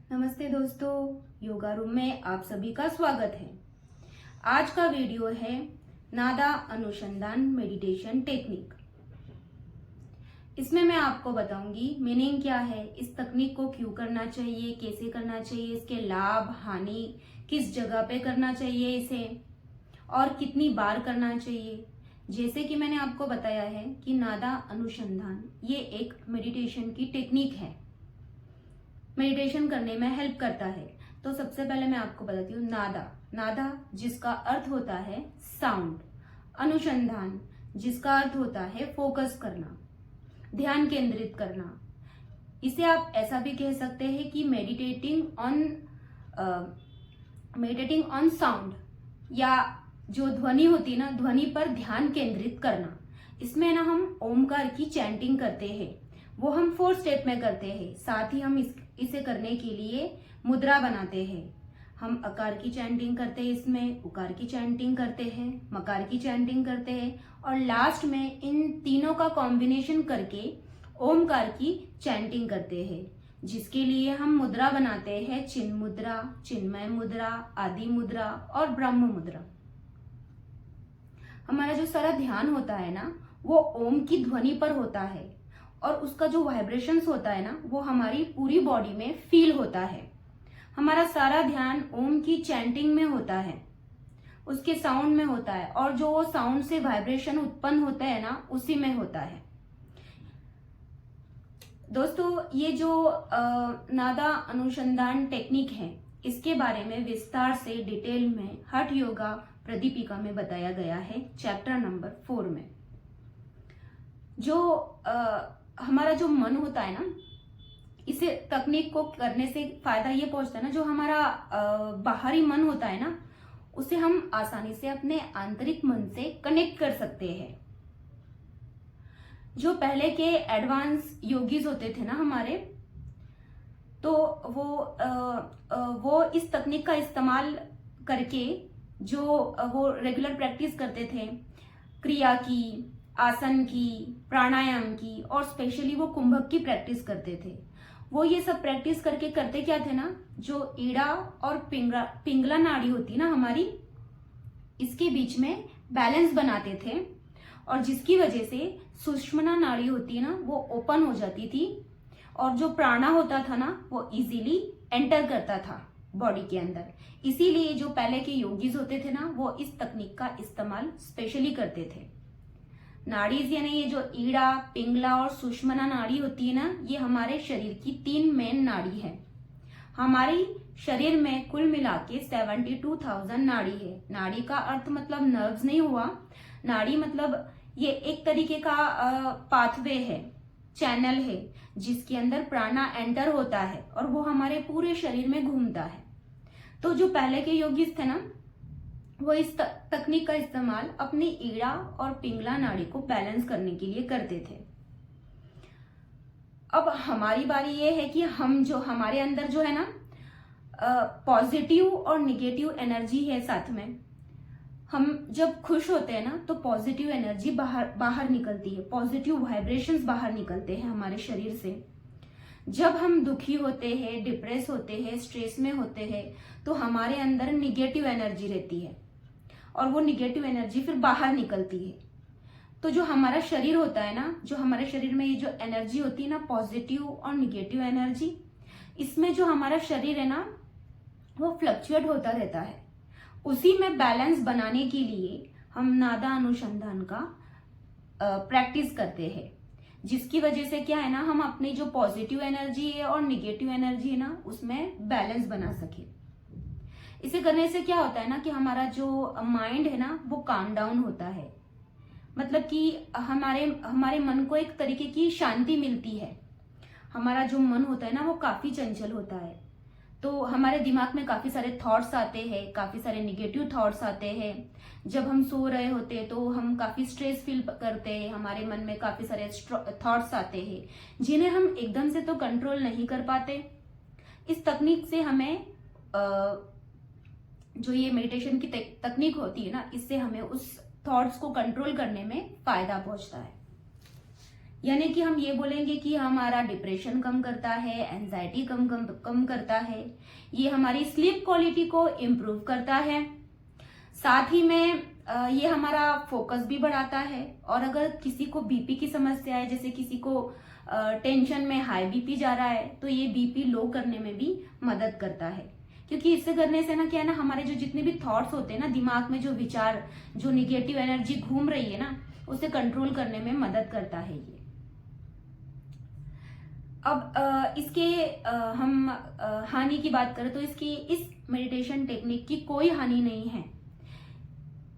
नमस्ते दोस्तों, योगा रूम में आप सभी का स्वागत है। आज का वीडियो है नादा अनुसंधान मेडिटेशन टेक्निक। इसमें मैं आपको बताऊंगी मीनिंग क्या है, इस तकनीक को क्यों करना चाहिए, कैसे करना चाहिए, इसके लाभ हानि, किस जगह पे करना चाहिए इसे और कितनी बार करना चाहिए। जैसे कि मैंने आपको बताया है कि नादा अनुसंधान ये एक मेडिटेशन की टेक्निक है, मेडिटेशन करने में हेल्प करता है। तो सबसे पहले मैं आपको बताती हूँ नादा जिसका अर्थ होता है साउंड, अनुसंधान जिसका अर्थ होता है फोकस करना, ध्यान केंद्रित करना। इसे आप ऐसा भी कह सकते हैं कि मेडिटेटिंग ऑन साउंड, या जो ध्वनि होती है ना, ध्वनि पर ध्यान केंद्रित करना। इसमें ना हम ओमकार की चैंटिंग करते हैं, वो हम 4 स्टेप में करते हैं। साथ ही हम इसे करने के लिए मुद्रा बनाते हैं। हम अकार की चैंटिंग करते हैं, इसमें उकार की चैंटिंग करते हैं, मकार की चैंटिंग करते हैं और लास्ट में इन तीनों का कॉम्बिनेशन करके ओमकार की चैंटिंग करते हैं, जिसके लिए हम मुद्रा बनाते हैं चिन्ह मुद्रा, चिन्मय मुद्रा, आदि मुद्रा और ब्रह्म मुद्रा। हमारा जो सारा ध्यान होता है ना, वो ओम की ध्वनि पर होता है और उसका जो वाइब्रेशंस होता है ना, वो हमारी पूरी बॉडी में फील होता है। हमारा सारा ध्यान ओम की चैंटिंग में होता है, उसके साउंड में होता है और जो वो साउंड से वाइब्रेशन उत्पन्न होता है ना, उसी में होता है। दोस्तों, ये जो नादा अनुसंधान टेक्निक है, इसके बारे में विस्तार से डिटेल में हठ योगा प्रदीपिका में बताया गया है, चैप्टर नंबर 4 में। जो हमारा जो मन होता है ना, इसे तकनीक को करने से फायदा ये पहुंचता है ना, जो हमारा बाहरी मन होता है ना, उसे हम आसानी से अपने आंतरिक मन से कनेक्ट कर सकते हैं। जो पहले के एडवांस योगीज होते थे ना हमारे, तो वो इस तकनीक का इस्तेमाल करके जो वो रेगुलर प्रैक्टिस करते थे, क्रिया की, आसन की, प्राणायाम की और स्पेशली वो कुंभक की प्रैक्टिस करते थे। वो ये सब प्रैक्टिस करके करते क्या थे ना, जो ईड़ा और पिंगला नाड़ी होती ना हमारी, इसके बीच में बैलेंस बनाते थे और जिसकी वजह से सुषुम्ना नाड़ी होती है ना, वो ओपन हो जाती थी और जो प्राणा होता था ना, वो इजीली एंटर करता था बॉडी के अंदर। इसीलिए जो पहले के योगीज होते थे ना, वो इस तकनीक का इस्तेमाल स्पेशली करते थे। नाड़ीज यानी ये जो ईड़ा, पिंगला और सुषुम्ना नाड़ी होती है ना, ये हमारे शरीर की 3 मेन नाड़ी है। हमारी शरीर में कुल मिला के 72,000 नाड़ी है। नाड़ी का अर्थ मतलब नर्व्स नहीं हुआ, नाड़ी मतलब ये एक तरीके का पाथवे है, चैनल है, जिसके अंदर प्राणा एंटर होता है और वो हमारे पूरे शरीर में घूमता है। तो जो पहले के योगीज थे ना, वो इस तकनीक का इस्तेमाल अपनी ईड़ा और पिंगला नाड़ी को बैलेंस करने के लिए करते थे। अब हमारी बारी ये है कि हम जो हमारे अंदर जो है ना, पॉजिटिव और निगेटिव एनर्जी है साथ में। हम जब खुश होते हैं ना, तो पॉजिटिव एनर्जी बाहर निकलती है, पॉजिटिव वाइब्रेशंस बाहर निकलते हैं हमारे शरीर से। जब हम दुखी होते हैं, डिप्रेस होते हैं, स्ट्रेस में होते हैं, तो हमारे अंदर निगेटिव एनर्जी रहती है और वो निगेटिव एनर्जी फिर बाहर निकलती है। तो जो हमारा शरीर होता है ना, जो हमारे शरीर में ये जो एनर्जी होती है ना, पॉजिटिव और निगेटिव एनर्जी, इसमें जो हमारा शरीर है ना, वो फ्लक्चुएट होता रहता है। उसी में बैलेंस बनाने के लिए हम नादा अनुसंधान का प्रैक्टिस करते हैं, जिसकी वजह से क्या है ना, हम अपनी जो पॉजिटिव एनर्जी है और निगेटिव एनर्जी है ना, उसमें बैलेंस बना सके। इसे करने से क्या होता है ना, कि हमारा जो माइंड है ना, वो काम डाउन होता है। मतलब कि हमारे मन को एक तरीके की शांति मिलती है। हमारा जो मन होता है ना, वो काफी चंचल होता है, तो हमारे दिमाग में काफी सारे थॉट्स आते हैं, काफी सारे निगेटिव थॉट्स आते हैं। जब हम सो रहे होते हैं तो हम काफी स्ट्रेस फील करते हैं, हमारे मन में काफी सारे थॉट्स आते हैं, जिन्हें हम एकदम से तो कंट्रोल नहीं कर पाते। इस तकनीक से हमें जो ये मेडिटेशन की तकनीक होती है ना, इससे हमें उस थॉट्स को कंट्रोल करने में फायदा पहुंचता है। यानी कि हम ये बोलेंगे कि हमारा डिप्रेशन कम करता है, एंजाइटी कम करता है, ये हमारी स्लीप क्वालिटी को इम्प्रूव करता है, साथ ही में ये हमारा फोकस भी बढ़ाता है। और अगर किसी को बीपी की समस्या है, जैसे किसी को टेंशन में हाई बीपी जा रहा है, तो ये बीपी लो करने में भी मदद करता है। क्योंकि इससे करने से ना क्या है ना, हमारे जो जितने भी थॉट्स होते हैं ना, दिमाग में जो विचार, जो निगेटिव एनर्जी घूम रही है ना, उसे कंट्रोल करने में मदद करता है ये। अब इसके हम हानि की बात करें तो इसकी, इस मेडिटेशन टेक्निक की कोई हानि नहीं है।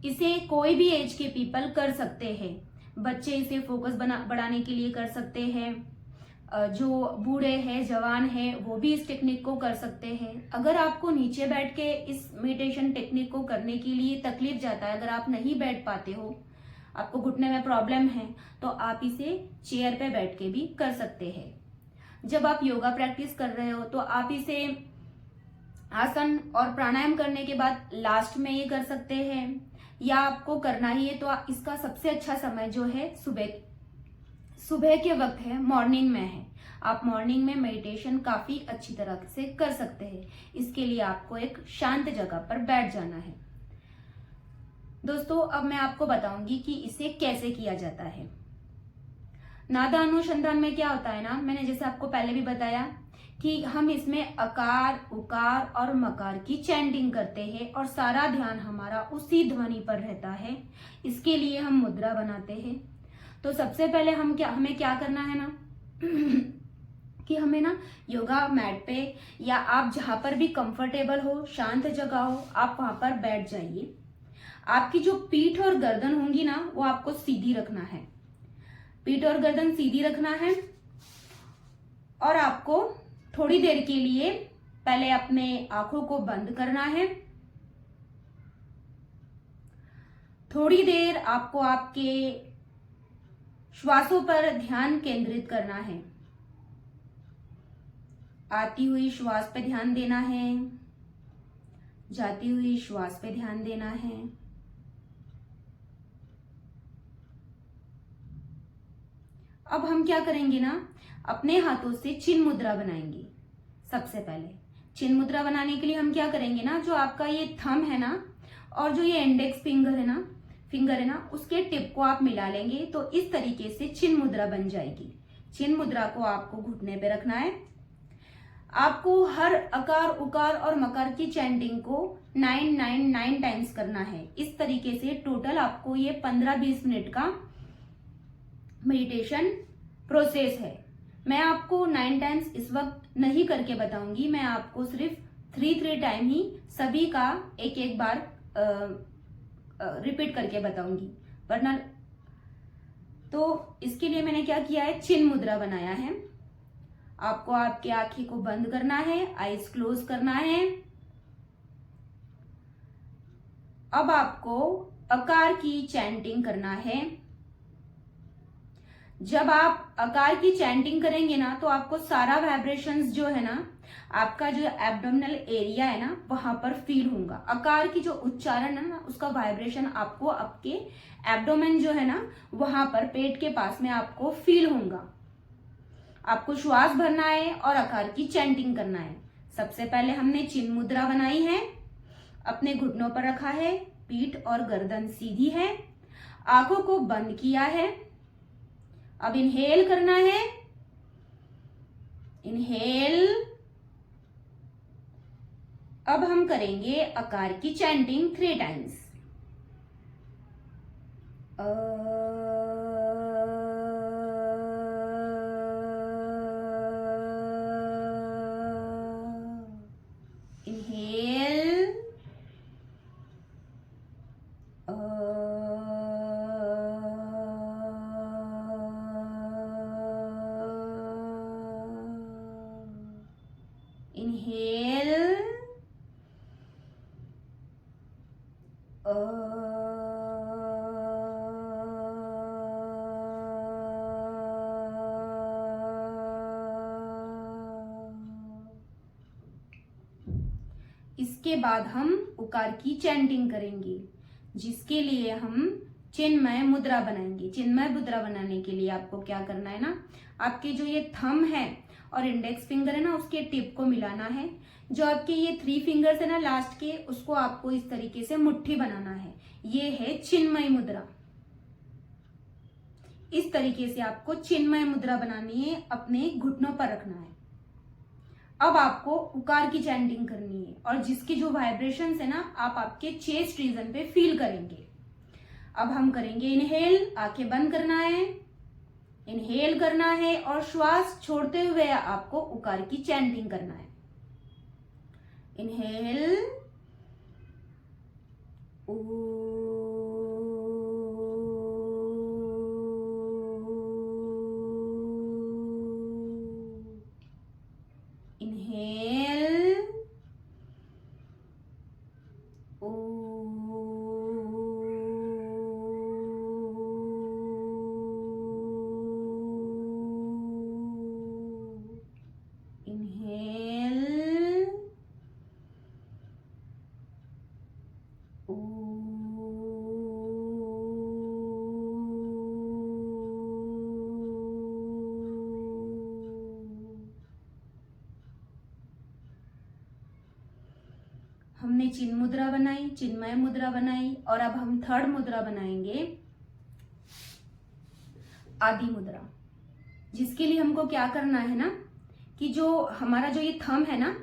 इसे कोई भी एज के पीपल कर सकते हैं। बच्चे इसे फोकस बढ़ाने के लिए कर सकते हैं, जो बूढ़े हैं, जवान हैं, वो भी इस टेक्निक को कर सकते हैं। अगर आपको नीचे बैठ के इस मेडिटेशन टेक्निक को करने के लिए तकलीफ जाता है, अगर आप नहीं बैठ पाते हो, आपको घुटने में प्रॉब्लम है, तो आप इसे चेयर पे बैठ के भी कर सकते हैं। जब आप योगा प्रैक्टिस कर रहे हो तो आप इसे आसन और प्राणायाम करने के बाद लास्ट में ये कर सकते हैं, या आपको करना ही है तो इसका सबसे अच्छा समय जो है सुबह के वक्त है, मॉर्निंग में है। आप मॉर्निंग में मेडिटेशन काफी अच्छी तरह से कर सकते हैं। इसके लिए आपको एक शांत जगह पर बैठ जाना है। दोस्तों, अब मैं आपको बताऊंगी कि इसे कैसे किया जाता है। नादा अनुसंधान में क्या होता है ना, मैंने जैसे आपको पहले भी बताया कि हम इसमें अकार, उकार और मकार की चैंटिंग करते हैं और सारा ध्यान हमारा उसी ध्वनि पर रहता है। इसके लिए हम मुद्रा बनाते हैं। तो सबसे पहले हमें क्या करना है ना कि हमें ना योगा मैट पे, या आप जहां पर भी कंफर्टेबल हो, शांत जगह हो, आप वहां पर बैठ जाइए। आपकी जो पीठ और गर्दन होंगी ना, वो आपको सीधी रखना है। पीठ और गर्दन सीधी रखना है। और आपको थोड़ी देर के लिए पहले अपने आंखों को बंद करना है। थोड़ी देर आपको आपके श्वासों पर ध्यान केंद्रित करना है। आती हुई श्वास पे ध्यान देना है, जाती हुई श्वास पे ध्यान देना है। अब हम क्या करेंगे ना, अपने हाथों से चिन्ह मुद्रा बनाएंगे। सबसे पहले चिन्ह मुद्रा बनाने के लिए हम क्या करेंगे ना, जो आपका ये थंब है ना, और जो ये इंडेक्स फिंगर है ना, उसके टिप को आप मिला लेंगे तो इस तरीके से चिन्ह मुद्रा बन जाएगी। चिन्ह मुद्रा को आपको घुटने पे रखना है। आपको हर अकार, उकार और मकार की चैंटिंग को 999 टाइम्स करना है। इस तरीके से टोटल आपको ये 15-20 मिनट का मेडिटेशन प्रोसेस है। मैं आपको 9 टाइम्स इस वक्त नहीं करके बताऊंगी, मैं आपको सिर्फ 3 टाइम ही सभी का एक बार रिपीट करके बताऊंगी। वरना तो इसके लिए मैंने क्या किया है, चिन्ह मुद्रा बनाया है। आपको आपकी आंखें को बंद करना है, आईज क्लोज करना है। अब आपको अकार की चैंटिंग करना है। जब आप अकार की चैंटिंग करेंगे ना, तो आपको सारा वाइब्रेशंस जो है ना, आपका जो एब्डोमिनल एरिया है ना, वहां पर फील होगा। अकार की जो उच्चारण है ना, उसका वाइब्रेशन आपको आपके एब्डोमेन जो है ना, वहां पर पेट के पास में आपको फील होगा। आपको श्वास भरना है और अकार की चैंटिंग करना है। सबसे पहले हमने चिन्ह मुद्रा बनाई है, अपने घुटनों पर रखा है, पीठ और गर्दन सीधी है, आंखों को बंद किया है। अब इनहेल करना है, इनहेल। अब हम करेंगे अकार की चैंटिंग 3 टाइम्स। इनहेल, इनहेल, इसके बाद हम उकार की चैंटिंग करेंगे, जिसके लिए हम चिन्मय मुद्रा बनाएंगे। चिन्मय मुद्रा बनाने के लिए आपको क्या करना है ना, आपके जो ये थंब है और इंडेक्स फिंगर है ना, उसके टिप को मिलाना है। जो आपके ये 3 फिंगर्स है ना लास्ट के, उसको आपको इस तरीके से मुट्ठी बनाना है। ये है चिन्मय मुद्रा। इस तरीके से आपको चिन्मय मुद्रा बनानी है, अपने घुटनों पर रखना है। अब आपको उकार की चैंटिंग करनी है और जिसकी जो वाइब्रेशंस है ना, आप आपके चेस्ट रीजन पे फील करेंगे। अब हम करेंगे इनहेल, आंखें बंद करना है, इनहेल करना है और श्वास छोड़ते हुए आपको उकार की चैंटिंग करना है। इनहेल, इनहेल, हमने चिन्ह मुद्रा बनाई, चिन्मय मुद्रा बनाई और अब हम थर्ड मुद्रा बनाएंगे आदि मुद्रा। जिसके लिए हमको क्या करना है ना, कि जो हमारा जो ये थंब है ना,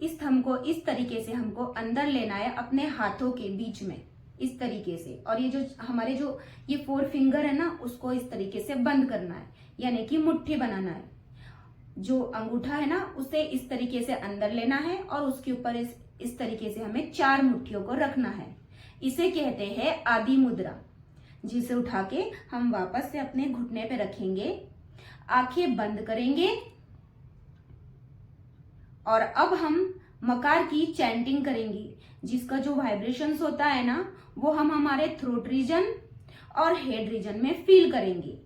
इस थंब को इस तरीके से हमको अंदर लेना है अपने हाथों के बीच में, इस तरीके से। और ये जो हमारे जो ये 4 फिंगर है ना, उसको इस तरीके से बंद करना है, यानी कि मुट्ठी बनाना है। जो अंगूठा है ना, उसे इस तरीके से अंदर लेना है और उसके ऊपर इस तरीके से हमें 4 मुट्ठियों को रखना है। इसे कहते हैं आदि मुद्रा, जिसे उठा के हम वापस से अपने घुटने पे रखेंगे, आंखें बंद करेंगे और अब हम मकार की चैंटिंग करेंगे। जिसका जो वाइब्रेशंस होता है ना, वो हम हमारे थ्रोट रीजन और हेड रीजन में फील करेंगे।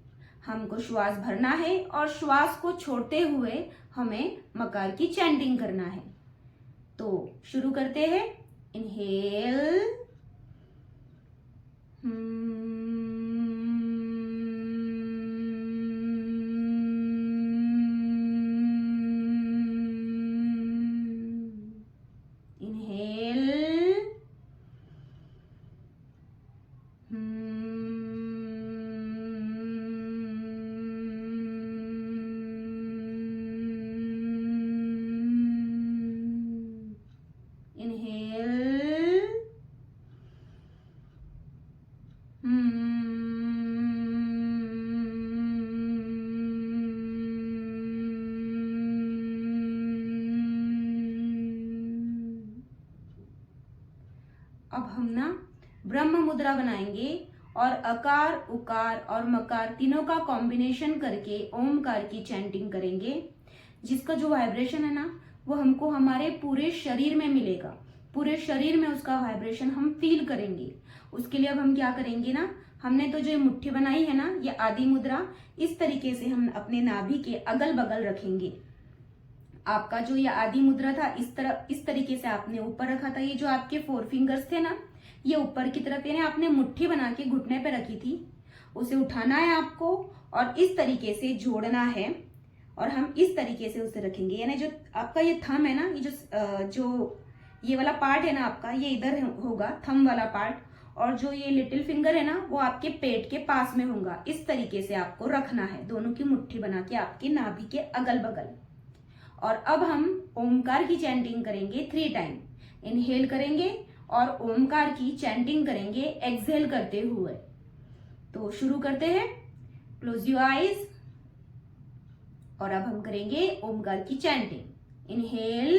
हमको श्वास भरना है और श्वास को छोड़ते हुए हमें मकार की चैंटिंग करना है। तो शुरू करते हैं। इनहेल, अब हम ना ब्रह्म मुद्रा बनाएंगे और अकार, उकार और मकार तीनों का कॉम्बिनेशन करके ओमकार की चैंटिंग करेंगे। जिसका जो वाइब्रेशन है ना, वो हमको हमारे पूरे शरीर में मिलेगा। पूरे शरीर में उसका वाइब्रेशन हम फील करेंगे। उसके लिए अब हम क्या करेंगे ना, हमने तो जो ये मुट्ठी बनाई है ना, ये आदि मुद्रा, इस तरीके से हम अपने नाभि के अगल बगल रखेंगे। आपका जो ये आदि मुद्रा था, इस तरीके से आपने ऊपर रखा था। ये जो आपके 4 फिंगर्स थे ना, ये ऊपर की तरफ, यानी आपने मुट्ठी बना के घुटने पे रखी थी, उसे उठाना है आपको और इस तरीके से जोड़ना है और हम इस तरीके से उसे रखेंगे। यानी जो आपका ये थंब है ना, ये जो ये वाला पार्ट है ना आपका, ये इधर होगा थंब वाला पार्ट, और जो ये लिटिल फिंगर है ना, वो आपके पेट के पास में होगा। इस तरीके से आपको रखना है, दोनों की मुट्ठी बना के आपके नाभि के अगल बगल। और अब हम ओमकार की चैंटिंग करेंगे 3 टाइम। इनहेल करेंगे और ओमकार की चैंटिंग करेंगे एक्सहेल करते हुए। तो शुरू करते हैं। क्लोज योर आईज और अब हम करेंगे ओमकार की चैंटिंग। इनहेल,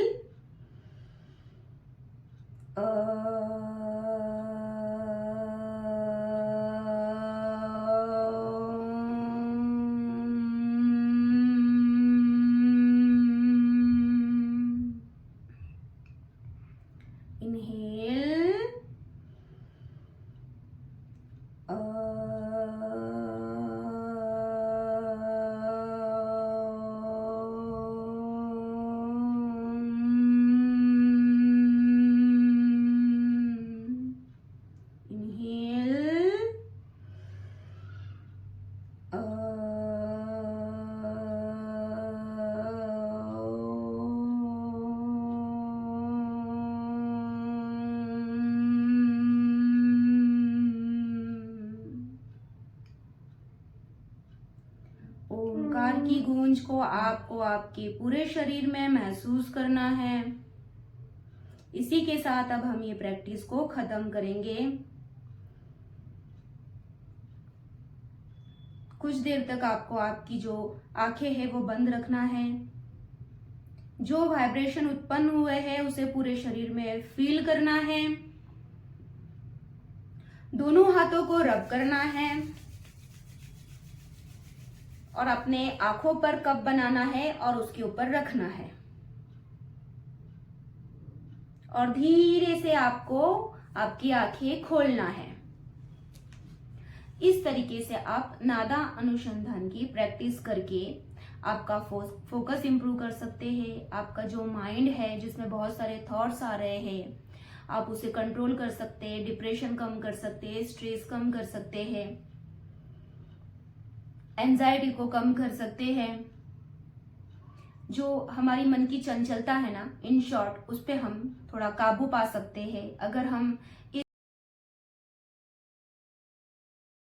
चेंज को आपको आपके पूरे शरीर में महसूस करना है। इसी के साथ अब हम ये प्रैक्टिस को खत्म करेंगे। कुछ देर तक आपको आपकी जो आंखें हैं वो बंद रखना है। जो वाइब्रेशन उत्पन्न हुए हैं उसे पूरे शरीर में फील करना है। दोनों हाथों को रब करना है और अपने आंखों पर कप बनाना है और उसके ऊपर रखना है। और धीरे से आपको आपकी आंखें खोलना है। इस तरीके से आप नादा अनुसंधान की प्रैक्टिस करके आपका फोकस इंप्रूव कर सकते हैं। आपका जो माइंड है जिसमें बहुत सारे थॉट्स आ रहे हैं, आप उसे कंट्रोल कर सकते हैं, डिप्रेशन कम कर सकते हैं, स्ट्रेस कम कर सकते हैं, एंजाइटी को कम कर सकते हैं। जो हमारी मन की चंचलता है ना, इन शॉर्ट, उस पे हम थोड़ा काबू पा सकते हैं अगर हम